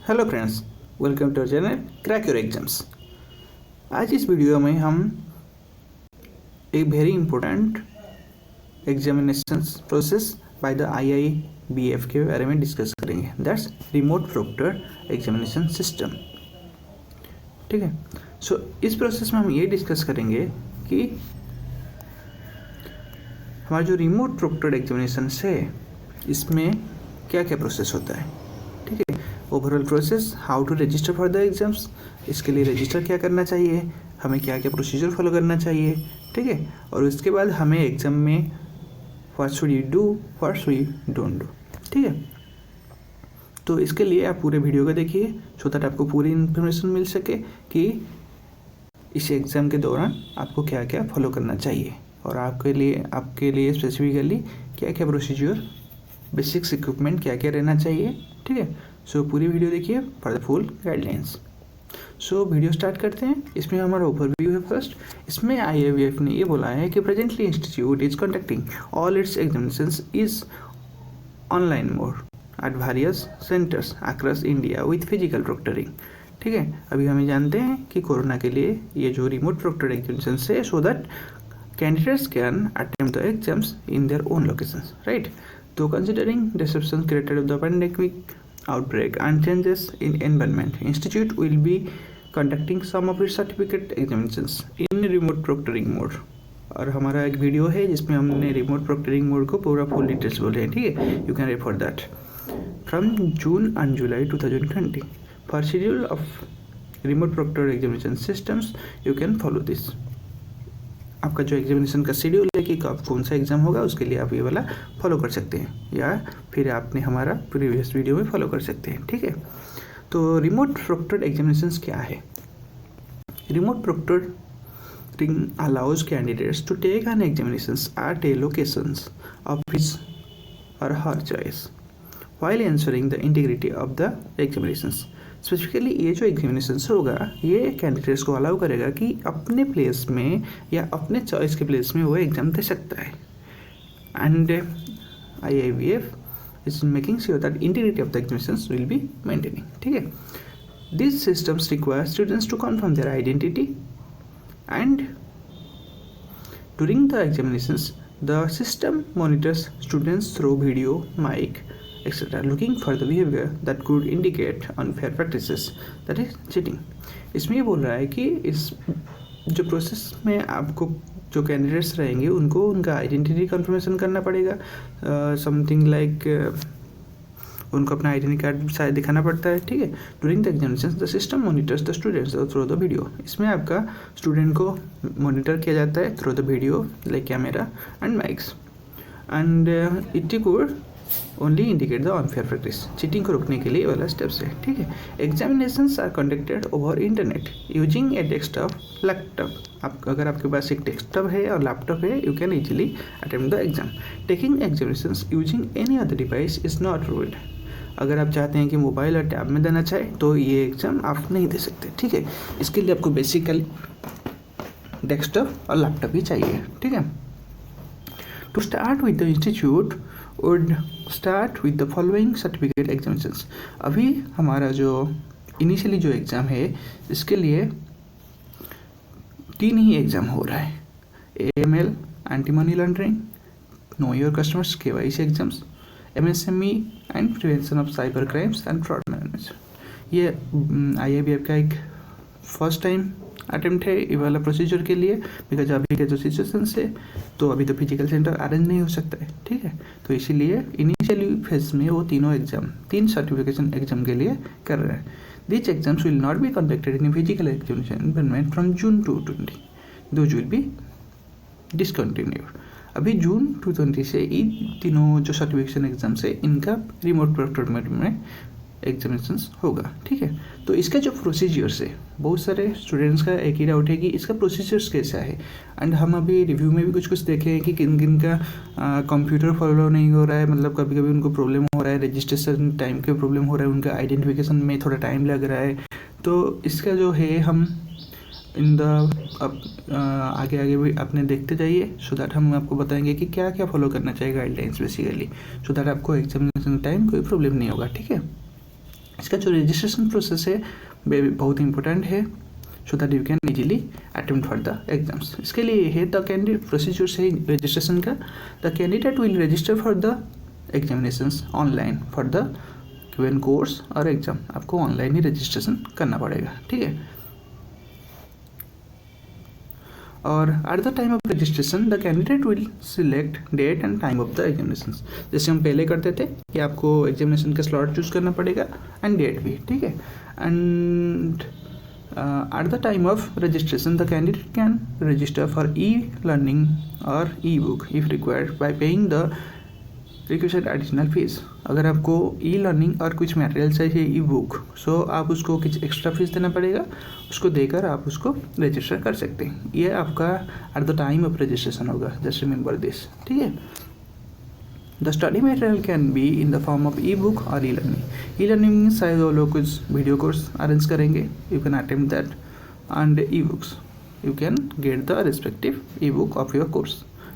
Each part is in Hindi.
Hello friends, welcome to channel crack your exams. आज इस वीडियो में हम एक very important examination process by the IIBF के बारे में डिस्कस करेंगे। That's remote proctor examination system. ठीक है, सो इस प्रोसेस में हम ये डिस्कस करेंगे कि हमारा जो रिमोट प्रोक्टर एग्जामिनेशन है इसमें क्या क्या प्रोसेस होता है। ठीक है, overall process, how to register for the exams, इसके लिए रजिस्टर क्या करना चाहिए, हमें क्या क्या प्रोसीजर फॉलो करना चाहिए। ठीक है, और उसके बाद हमें एग्जाम में what should you do, what should you don't do. ठीक है, तो इसके लिए आप पूरे वीडियो को देखिए सो दैट आपको पूरी इन्फॉर्मेशन मिल सके कि इस एग्ज़ाम के दौरान आपको क्या क्या फॉलो करना चाहिए और आपके लिए स्पेसिफिकली क्या क्या प्रोसीजर, बेसिक्स इक्विपमेंट क्या क्या रहना चाहिए। ठीक है, सो पूरी वीडियो देखिए for the full guidelines. So video start करते हैं। इसमें हमारा ओवरव्यू है। फर्स्ट, इसमें IIBF ने ये बोला है कि presently institute is conducting all its examinations is online mode at various centres across India with physical proctoring. ठीक है, अभी हमें जानते हैं कि कोरोना के लिए ये जो रिमोट प्रोक्टर एग्जामिनेशन है so that candidates can attempt the exams in their own locations, right? So considering disruptions created of the pandemic outbreak and changes in environment, institute will be conducting some of its certificate examinations in remote proctoring mode। और हमारा एक वीडियो है जिसमें हमने रिमोट प्रोक्टरिंग मोड को पूरा फुल डिटेल्स बोले हैं। ठीक है, you can refer that from June and July 2020 for schedule of remote proctor examination systems you can follow this. आपका जो एग्जामिनेशन का शेड्यूल है कि कब कौन सा एग्ज़ाम होगा उसके लिए आप ये वाला फॉलो कर सकते हैं या फिर आपने हमारा प्रीवियस वीडियो में फॉलो कर सकते हैं। ठीक है, तो रिमोट प्रोक्टर्ड एग्जामिनेशंस क्या है। Remote proctoring allows candidates to take an examinations at a locations of his और her choice while ensuring the integrity of the examinations. Specifically ये जो एग्जामिनेशन होगा ये कैंडिडेट्स को अलाउ करेगा कि अपने प्लेस में या अपने चॉइस के प्लेस में वो एग्ज़ाम दे सकता है। And IIBF is making sure that integrity of the examinations will be maintaining. ठीक है, this systems require students to confirm their identity and during the examinations the system monitors students through video, mic etc. looking for the behavior that could indicate unfair practices, that is cheating। इसमें ये बोल रहा है कि इस जो प्रोसेस में आपको जो कैंडिडेट्स रहेंगे उनको उनका आइडेंटिटी कंफर्मेशन करना पड़ेगा। समथिंग लाइक उनको अपना आइडेंटिटी कार्ड शायद दिखाना पड़ता है। ठीक है, during the examination the system monitors the students through the video. इसमें आपका स्टूडेंट को मॉनिटर किया जाता है through the video like camera and mics and it could only indicate the unfair practice. Cheating को रोकने के लिए वाला स्टेप्स है। ठीक है, examinations are conducted over internet using a desktop, laptop. आप अगर आपके पास एक डेस्कटॉप है और लैपटॉप है you can easily attempt the exam. Taking examinations using any other device is not ruled. अगर आप चाहते हैं कि मोबाइल और टैब में देना चाहे तो ये एग्ज़ाम आप नहीं दे सकते। ठीक है, इसके लिए आपको बेसिकली डेस्कटॉप और लैपटॉप ही चाहिए। ठीक है, to start with the institute would start with the following certificate examinations। अभी हमारा जो इनिशियली जो एग्ज़ाम है इसके लिए 3 ही एग्ज़ाम हो रहा है। AML, anti money laundering, know your customers, KYC exams, MSME and prevention of cyber crimes and fraud management. ये IIBF का एक फर्स्ट टाइम अटेम्प्ट है ये वाला प्रोसीजर के लिए, बिकॉज अभी के जो सिचुएशन है तो अभी तो फिजिकल सेंटर अरेंज नहीं हो सकता है। ठीक है, तो इसीलिए इनिशियली फेज में वो तीनों एग्जाम 3 सर्टिफिकेशन एग्जाम के लिए कर रहे हैं। This exams will not be conducted in physical examination environment from June 2020, those will be discontinued. अभी जून 2020 से इन तीनों जो सर्टिफिकेशन एग्जाम्स है इनका रिमोट प्रोक्टरमेंट में एग्जामिनेशंस होगा। ठीक है, तो इसका जो प्रोसीजर्स है बहुत सारे स्टूडेंट्स का एक ही डाउट है कि इसका प्रोसीजर्स कैसा है। एंड हम अभी रिव्यू में भी कुछ देखे हैं कि किन किन का कंप्यूटर फॉलो नहीं हो रहा है, मतलब कभी कभी उनको प्रॉब्लम हो रहा है, रजिस्ट्रेशन टाइम के प्रॉब्लम हो रहा है, उनका आइडेंटिफिकेशन में थोड़ा टाइम लग रहा है। तो इसका जो है हम इन द आगे आगे भी अपने देखते जाइए सो दैट हम आपको बताएंगे कि क्या क्या फॉलो करना चाहिए गाइडलाइंस बेसिकली, सो दैट आपको एग्जामिनेशन टाइम कोई प्रॉब्लम नहीं होगा। ठीक है, इसका जो रजिस्ट्रेशन प्रोसेस है बहुत इंपॉर्टेंट है, so that you can easily attempt for the exams. इसके लिए है द कैंडिडेट प्रोसीजर से रजिस्ट्रेशन का। The candidate will register for the examinations online for the given course और एग्जाम। आपको ऑनलाइन ही रजिस्ट्रेशन करना पड़ेगा, ठीक है। और at the time of registration the candidate will select date and time of the examinations. जैसे हम पहले करते थे कि आपको एग्जामिनेशन का स्लॉट चूज करना पड़ेगा एंड डेट भी, ठीक है। And at the time of registration the candidate can register for e-learning or e-book if required by paying the requisite additional fees। अगर आपको e-learning और कुछ मटेरियल चाहिए e-book, सो आप उसको कुछ एक्स्ट्रा फीस देना पड़ेगा, उसको देकर आप उसको रजिस्टर कर सकते हैं। ये आपका at the time of registration होगा, जस्ट रिमेंबर दिस, ठीक है। The study material can be in the form of e book और e learning. E learning means शायद वो लोग कुछ वीडियो कोर्स अरेंज करेंगे, you can attempt that. And e books you can get the respective e book of your course,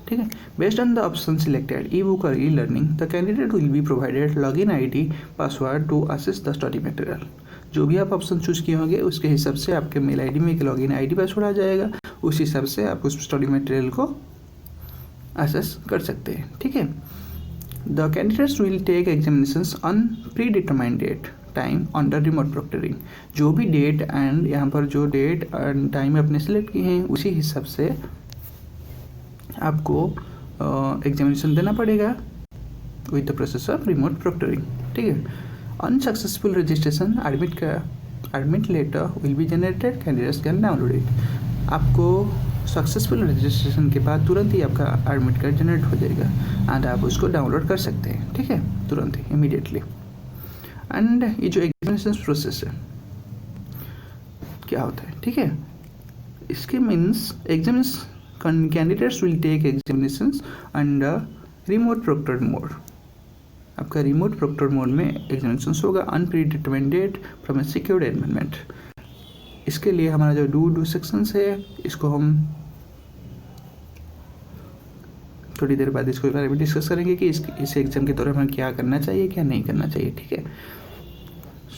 ठीक है। Based on the option selected e book और e learning the candidate will be provided login ID password to access the study material. जो भी आप ऑप्शन चूज किए होंगे उसके हिसाब से आपके मेल ID में एक लॉगिन ID पासवर्ड आ जाएगा, उस हिसाब से आप उस स्टडी मटेरियल को असेस कर सकते हैं, ठीक है। The candidates will take examinations on predetermined date time under remote proctoring। जो भी डेट एंड यहाँ पर जो डेट एंड टाइम आपने सेलेक्ट किए हैं उसी हिसाब से आपको एग्जामिनेशन देना पड़ेगा with the process of remote proctoring, ठीक है। Unsuccessful registration admit letter will be generated, candidates can download it. आपको सक्सेसफुल रजिस्ट्रेशन के बाद तुरंत ही आपका एडमिट कार्ड जनरेट हो जाएगा एंड आप उसको डाउनलोड कर सकते हैं, ठीक है, तुरंत ही इमीडिएटली। एंड ये जो एग्जामिनेशन प्रोसेस है क्या होता है, ठीक है, इसके means candidates will take examinations under remote proctored mode. आपका रिमोट प्रोक्टर्ड मोड में एग्जामिनेशंस होगा on predetermined date from a secured environment. इसके लिए हमारा जो डू सेक्शंस है इसको हम थोड़ी देर बाद इसके बारे में डिस्कस करेंगे कि इस एग्जाम के दौरान हमें क्या करना चाहिए क्या नहीं करना चाहिए, ठीक है।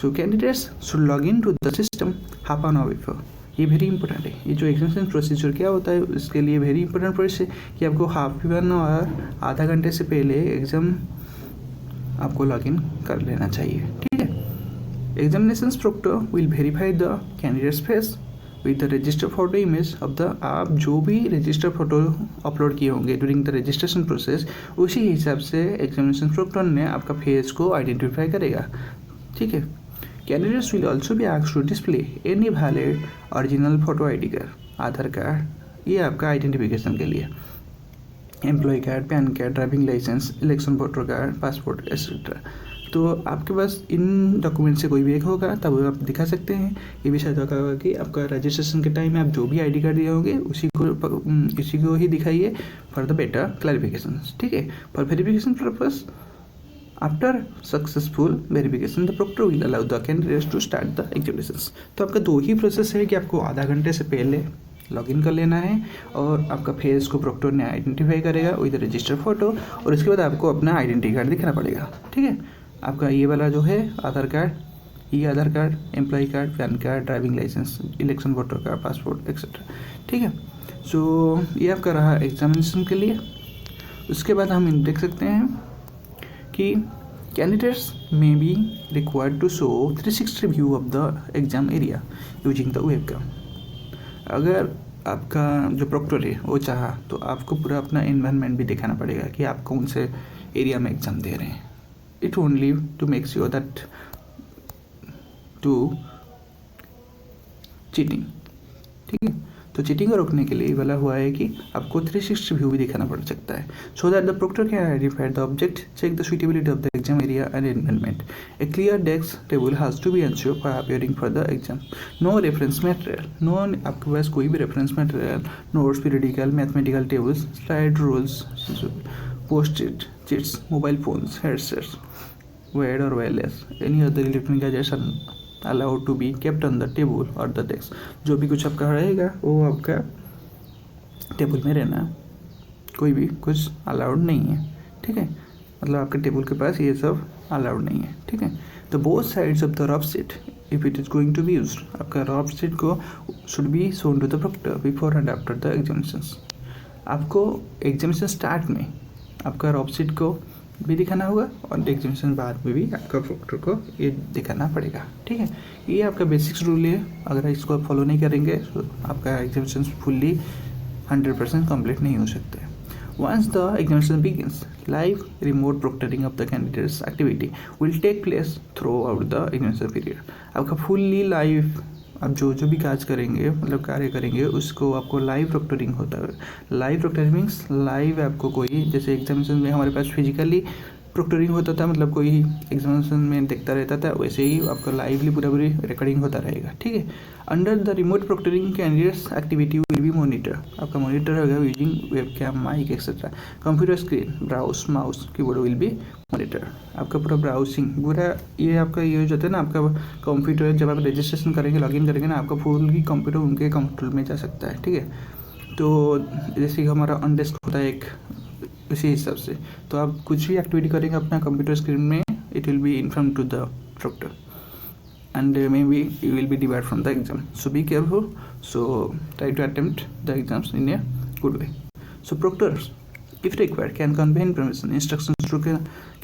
So candidates should log in to the system half an hour before. ये वेरी इंपॉर्टेंट है। ये जो एग्जामिनेशन प्रोसीजर क्या होता है इसके लिए वेरी इंपॉर्टेंट प्रोसेस है कि आपको हाफ एन आवर आधा घंटे से पहले एग्जाम आपको लॉग इन कर लेना चाहिए, ठीक है। Examinations proctor will verify the candidate's face with the register photo image of the। आप जो भी रजिस्टर फोटो अपलोड किए होंगे ड्यूरिंग द रजिस्ट्रेशन प्रोसेस उसी हिसाब से एग्जामिनेशन प्रोक्टर ने आपका फेस को आइडेंटिफाई करेगा, ठीक है। Candidates will also be asked to display any valid original photo ID card, Aadhaar card, ये आपका आइडेंटिफिकेशन के लिए, employ card, PAN card, driving licence, election voter card, passport etcetera. तो आपके पास इन डॉक्यूमेंट से कोई भी एक होगा तब आप दिखा सकते हैं। ये भी शायद होगा कि आपका रजिस्ट्रेशन के टाइम में आप जो भी ID कार्ड दिए होंगे उसी को ही दिखाइए फॉर द बेटर क्लैरिफिकेशन, ठीक है। For verification purpose after successful verification the proctor will allow the candidates to start the examinations. तो आपका दो ही प्रोसेस है कि आपको आधा घंटे से पहले लॉगिन कर लेना है और आपका फेस को प्रोक्टर ने आइडेंटिफाई करेगा विद रजिस्टर फोटो, और उसके बाद आपको अपना आइडेंटिटी कार्ड दिखाना पड़ेगा, ठीक है। आपका ये वाला जो है आधार कार्ड, ये Aadhaar card, employ card, PAN card, driving licence, election voter card, passport etcetera, ठीक है। सो ये आपका रहा एग्जामिनेशन के लिए। उसके बाद हम देख सकते हैं कि candidates may be required to show 360 view of the exam area using the webcam. अगर आपका जो प्रोक्टर है वो चाहा तो आपको पूरा अपना एनवायरनमेंट भी दिखाना पड़ेगा कि आप कौन से एरिया में एग्ज़ाम दे रहे हैं। It only to make sure that to cheating, ठीक है। तो चीटिंग को रोकने के लिए ये वाला हुआ है कि आपको 360 व्यू भी दिखाना पड़ सकता है, so that the proctor can identify the object, check the suitability of the exam area and environment. A clear desk table has to be ensure for appearing for the exam. No reference material, no आपके पास कोई भी reference material, notes, periodical, mathematical tables, slide rules, post it chits, mobile phones, headsets, wired or wireless, any other electronic gadgets are allowed to be kept on the table or the desk। जो भी कुछ आपका रहेगा वो आपका टेबल में रहना, कोई भी कुछ अलाउड नहीं है, ठीक है। मतलब आपके टेबल के पास ये सब अलाउड नहीं है, ठीक है। The both sides of the rough sheet if it is going to be use, आपका रफ शीट को should be shown to the proctor before and after the examinations. आपको एग्जामिनेशन स्टार्ट में आपका रफ शीट को भी दिखाना होगा और एग्जामिनेशन बाद में भी आपका प्रोक्टर को ये दिखाना पड़ेगा, ठीक है। ये आपका बेसिक्स रूल है, अगर इसको फॉलो नहीं करेंगे तो आपका एग्जामिनेशन फुल्ली 100% कंप्लीट नहीं हो सकते। Once the examination begins, live remote proctoring of the candidate's activity will take place throughout the examination period। आपका फुल्ली लाइव आप जो भी काज करेंगे मतलब कार्य करेंगे उसको आपको लाइव प्रोक्टरिंग होता है। लाइव प्रोक्टरिंग मीन्स लाइव आपको कोई जैसे एग्जामिनेशन में हमारे पास फिजिकली प्रोक्टरिंग होता था, मतलब कोई एग्जामिनेशन में देखता रहता था, वैसे ही आपका लाइवली पूरी रिकॉर्डिंग होता रहेगा, ठीक है। Under the remote proctoring candidates activity will be monitor, आपका मॉनिटर होगा using webcam, mic etcetera. Computer screen, browse, mouse, keyboard will be monitor. आपका पूरा ब्राउजिंग पूरा ये आपका ये हो जाता है ना, आपका कंप्यूटर जब आप रजिस्ट्रेशन करेंगे लॉगिन करेंगे ना, आपका फुल ही कंप्यूटर उनके कंट्रोल में जा सकता है, ठीक है। तो जैसे कि हमारा ऑन डेस्क होता है एक, उसी हिसाब से तो आप कुछ भी एक्टिविटी करेंगे अपना कंप्यूटर स्क्रीन में, it will be inform to the proctor and maybe you will be debarred from the exam, so be careful, so try to attempt the exams in a good way। So proctors if required can convey information instructions to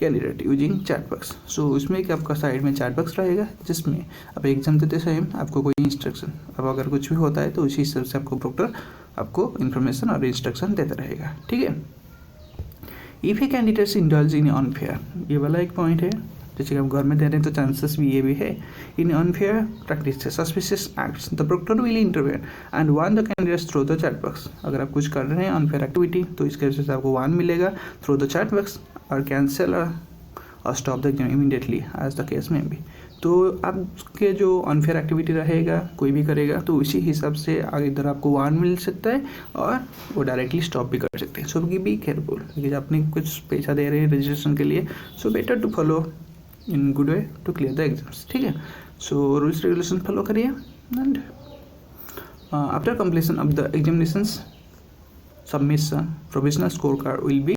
candidate using chat box। so उसमें एक आपका साइड में चैट बॉक्स रहेगा जिसमें आप एग्जाम देते समय आपको कोई इंस्ट्रक्शन, अब अगर कुछ भी होता है तो उसी हिसाब से आपको प्रोक्टर आपको इन्फॉर्मेशन और इंस्ट्रक्शन देता रहेगा, ठीक है। If A candidates indulge in unfair, ये वाला एक पॉइंट है, जैसे कि आप घर में दे रहे हैं तो चांसेस भी ये भी है। In unfair practice suspicious acts the proctor will intervene and warn the candidates through the chat box. अगर आप कुछ कर रहे हैं अनफेयर एक्टिविटी तो इस केस से आपको वार्न मिलेगा थ्रू द चैट बॉक्स और कैंसिल और stop the exam immediately as the case में भी। तो आपके जो अनफेयर एक्टिविटी रहेगा कोई भी करेगा तो उसी हिसाब से इधर आपको वार्न मिल सकता है और वो डायरेक्टली स्टॉप भी कर सकते हैं। सो बी केयरफुल, क्योंकि आपने कुछ पैसा दे रहे हैं रजिस्ट्रेशन के लिए, so better to follow in good way to clear the exams, ठीक है। सो रूल्स रेगुलेशन फॉलो करिए and after completion of the examinations submission provisional score card will be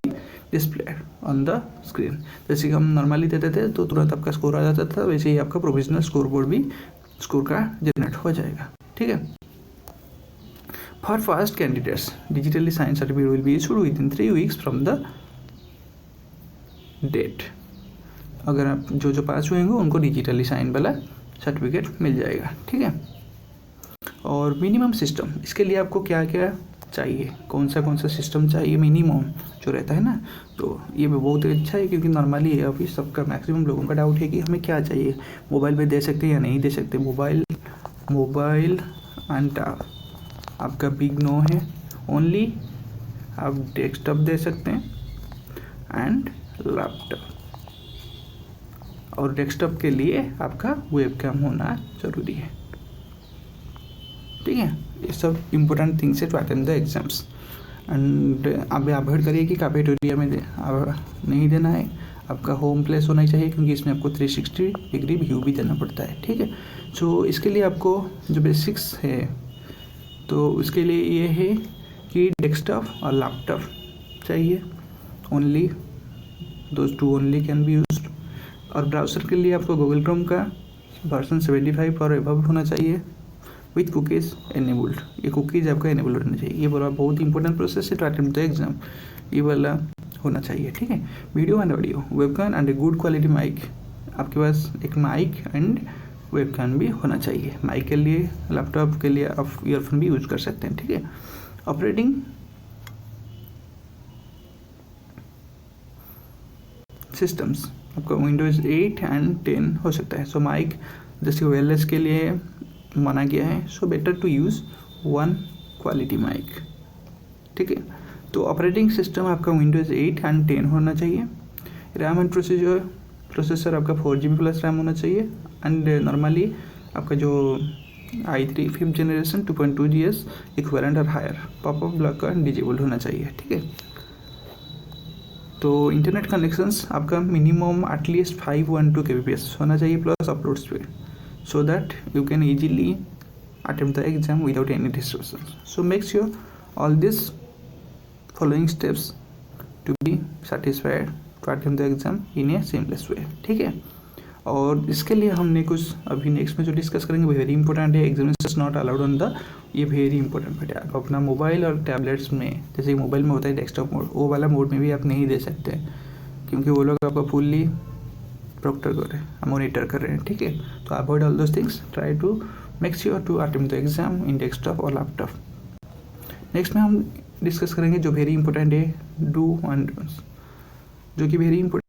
displayed on the screen. जैसे कि हम नॉर्मली देते थे तो तुरंत आपका स्कोर आ जाता था, वैसे ही आपका प्रोविजनल स्कोर बोर्ड भी स्कोर कार्ड जनरेट हो जाएगा, ठीक है। For fast candidates digitally sign certificate will be issued with in 3 weeks from the date. अगर आप जो पास हुए होंगे उनको डिजिटली साइन वाला सर्टिफिकेट मिल जाएगा, ठीक है। और मिनिमम सिस्टम, इसके लिए आपको क्या क्या चाहिए, कौन सा सिस्टम चाहिए मिनिमम जो रहता है ना, तो ये भी बहुत अच्छा है, क्योंकि नॉर्मली अभी सबका मैक्सिमम लोगों का डाउट है कि हमें क्या चाहिए, मोबाइल पे दे सकते हैं या नहीं दे सकते। मोबाइल एंड टैब आपका बिग नो है, ओनली आप डेस्कटॉप दे सकते हैं एंड लैपटॉप, और डेस्कटॉप के लिए आपका वेबकैम होना जरूरी है, ठीक है। ये सब इम्पोर्टेंट थिंग्स है to attend the exams. And आप अवॉइड करिए कि कैफेटेरिया में नहीं देना है, आपका होम प्लेस होना चाहिए, क्योंकि इसमें आपको 360 डिग्री व्यू भी देना पड़ता है, ठीक है। सो इसके लिए आपको जो बेसिक्स है तो उसके लिए ये है कि डेस्कटॉप और लैपटॉप चाहिए, only those two only can be used. और ब्राउज़र के लिए आपको गूगल क्रोम का वर्जन 75 और एबव होना चाहिए विथ कुकीज़ एनेबल्ड। ये कुकीज़ आपका एनेबल होना चाहिए, ये वाला बहुत इंपॉर्टेंट प्रोसेस है टू अटेम्प्ट द एग्जाम, ये वाला होना चाहिए, ठीक है। Video and audio, webcam and a good quality mic, आपके पास एक माइक एंड वेबकैम भी होना चाहिए। माइक के लिए लैपटॉप के लिए आप ईयरफोन भी यूज कर सकते हैं, ठीक है। ऑपरेटिंग सिस्टम्स आपका विंडोज़ 8 एंड 10 हो सकता है। सो माइक जैसे वायरलेस के लिए माना गया है, so better to use one quality mic, ठीक है। तो ऑपरेटिंग सिस्टम आपका विंडोज़ 8 एंड 10 होना चाहिए। रैम एंड प्रोसेसर आपका 4GB प्लस रैम होना चाहिए। एंड नॉर्मली आपका जो i3 5th generation 2.2 GS equivalent और हायर पॉपअप ब्लॉकर डिजेबल होना चाहिए, ठीक है। तो इंटरनेट कनेक्शंस आपका मिनिमम एटलीस्ट 512 kbps होना चाहिए plus upload speed, so that you can easily attempt the exam without any disruptions. So make sure all these following steps to be satisfied to attempt the exam in a seamless way, ठीक है। और इसके लिए हमने कुछ अभी नेक्स्ट में जो डिस्कस करेंगे वेरी इंपॉर्टेंट है, examination not allowed on the, ये वेरी इंपॉर्टेंट है। आप अपना मोबाइल और टैबलेट्स में, जैसे मोबाइल में होता है डेस्कटॉप मोड, वो वाला मोड में भी आप नहीं दे सकते, क्योंकि वो लोग आपका फुल्ली प्रोक्टर कर रहे हैं, मॉनिटर कर रहे हैं, ठीक है। तो avoid all those things, try to make sure to attempt the exam in desktop और लैपटॉप। नेक्स्ट में हम डिस्कस करेंगे जो वेरी इंपॉर्टेंट है, डू एंड डोंट्स, जो कि वेरी इंपॉर्टेंट